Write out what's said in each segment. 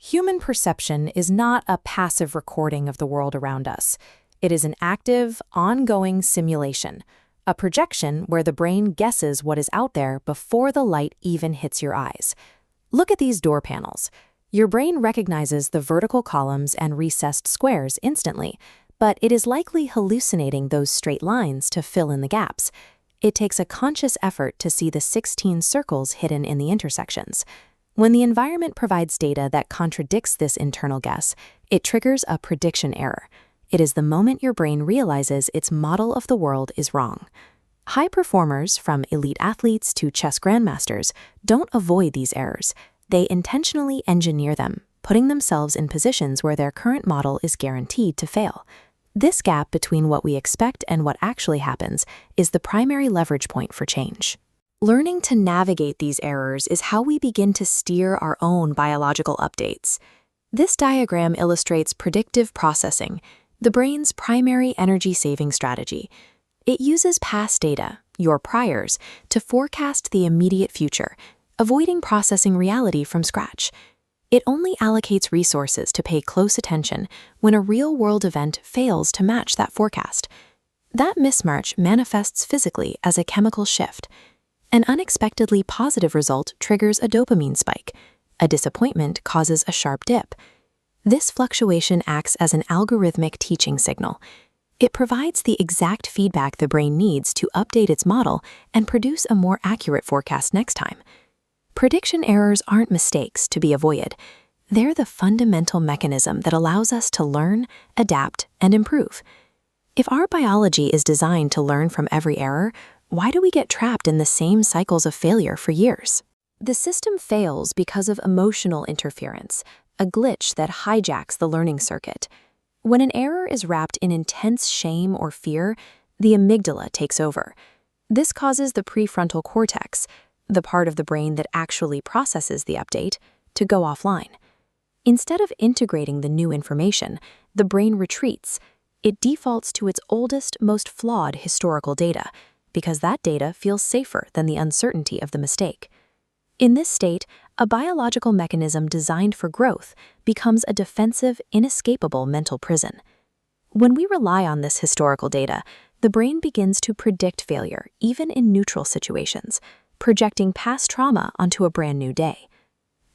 Human perception is not a passive recording of the world around us. It is an active, ongoing simulation, a projection where the brain guesses what is out there before the light even hits your eyes. Look at these door panels. Your brain recognizes the vertical columns and recessed squares instantly, but it is likely hallucinating those straight lines to fill in the gaps. It takes a conscious effort to see the 16 circles hidden in the intersections. When the environment provides data that contradicts this internal guess, it triggers a prediction error. It is the moment your brain realizes its model of the world is wrong. High performers, from elite athletes to chess grandmasters, don't avoid these errors. They intentionally engineer them, putting themselves in positions where their current model is guaranteed to fail. This gap between what we expect and what actually happens is the primary leverage point for change. Learning to navigate these errors is how we begin to steer our own biological updates. This diagram illustrates predictive processing, the brain's primary energy-saving strategy. It uses past data, your priors, to forecast the immediate future, avoiding processing reality from scratch. It only allocates resources to pay close attention when a real-world event fails to match that forecast. That mismatch manifests physically as a chemical shift. An unexpectedly positive result triggers a dopamine spike. A disappointment causes a sharp dip. This fluctuation acts as an algorithmic teaching signal. It provides the exact feedback the brain needs to update its model and produce a more accurate forecast next time. Prediction errors aren't mistakes to be avoided. They're the fundamental mechanism that allows us to learn, adapt, and improve. If our biology is designed to learn from every error, why do we get trapped in the same cycles of failure for years? The system fails because of emotional interference, a glitch that hijacks the learning circuit. When an error is wrapped in intense shame or fear, the amygdala takes over. This causes the prefrontal cortex, the part of the brain that actually processes the update, to go offline. Instead of integrating the new information, the brain retreats. It defaults to its oldest, most flawed historical data, because that data feels safer than the uncertainty of the mistake. In this state, a biological mechanism designed for growth becomes a defensive, inescapable mental prison. When we rely on this historical data, the brain begins to predict failure, even in neutral situations, projecting past trauma onto a brand new day.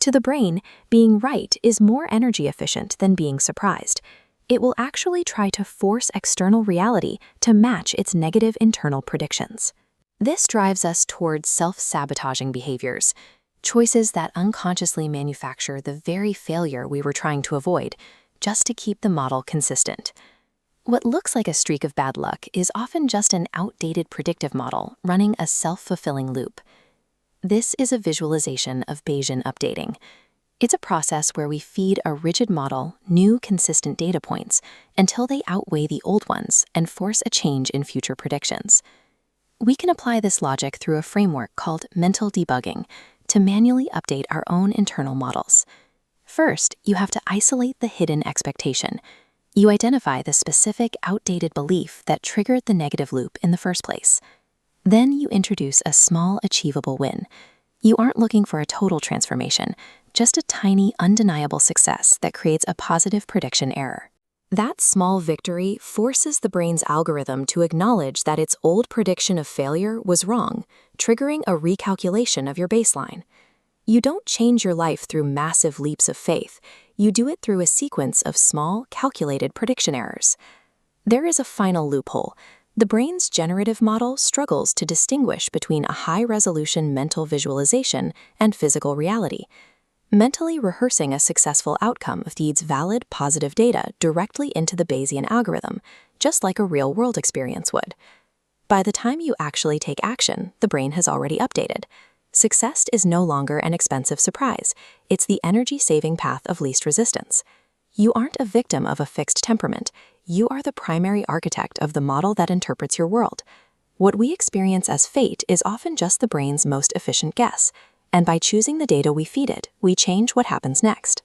To the brain, being right is more energy efficient than being surprised. It will actually try to force external reality to match its negative internal predictions. This drives us towards self-sabotaging behaviors, choices that unconsciously manufacture the very failure we were trying to avoid, just to keep the model consistent. What looks like a streak of bad luck is often just an outdated predictive model running a self-fulfilling loop. This is a visualization of Bayesian updating. It's a process where we feed a rigid model new, consistent data points until they outweigh the old ones and force a change in future predictions. We can apply this logic through a framework called mental debugging to manually update our own internal models. First, you have to isolate the hidden expectation. You identify the specific, outdated belief that triggered the negative loop in the first place. Then you introduce a small, achievable win. You aren't looking for a total transformation, just a tiny, undeniable success that creates a positive prediction error. That small victory forces the brain's algorithm to acknowledge that its old prediction of failure was wrong, triggering a recalculation of your baseline. You don't change your life through massive leaps of faith. You do it through a sequence of small, calculated prediction errors. There is a final loophole. The brain's generative model struggles to distinguish between a high-resolution mental visualization and physical reality. Mentally rehearsing a successful outcome feeds valid, positive data directly into the Bayesian algorithm, just like a real-world experience would. By the time you actually take action, the brain has already updated. Success is no longer an expensive surprise. It's the energy-saving path of least resistance. You aren't a victim of a fixed temperament. You are the primary architect of the model that interprets your world. What we experience as fate is often just the brain's most efficient guess, and by choosing the data we feed it, we change what happens next.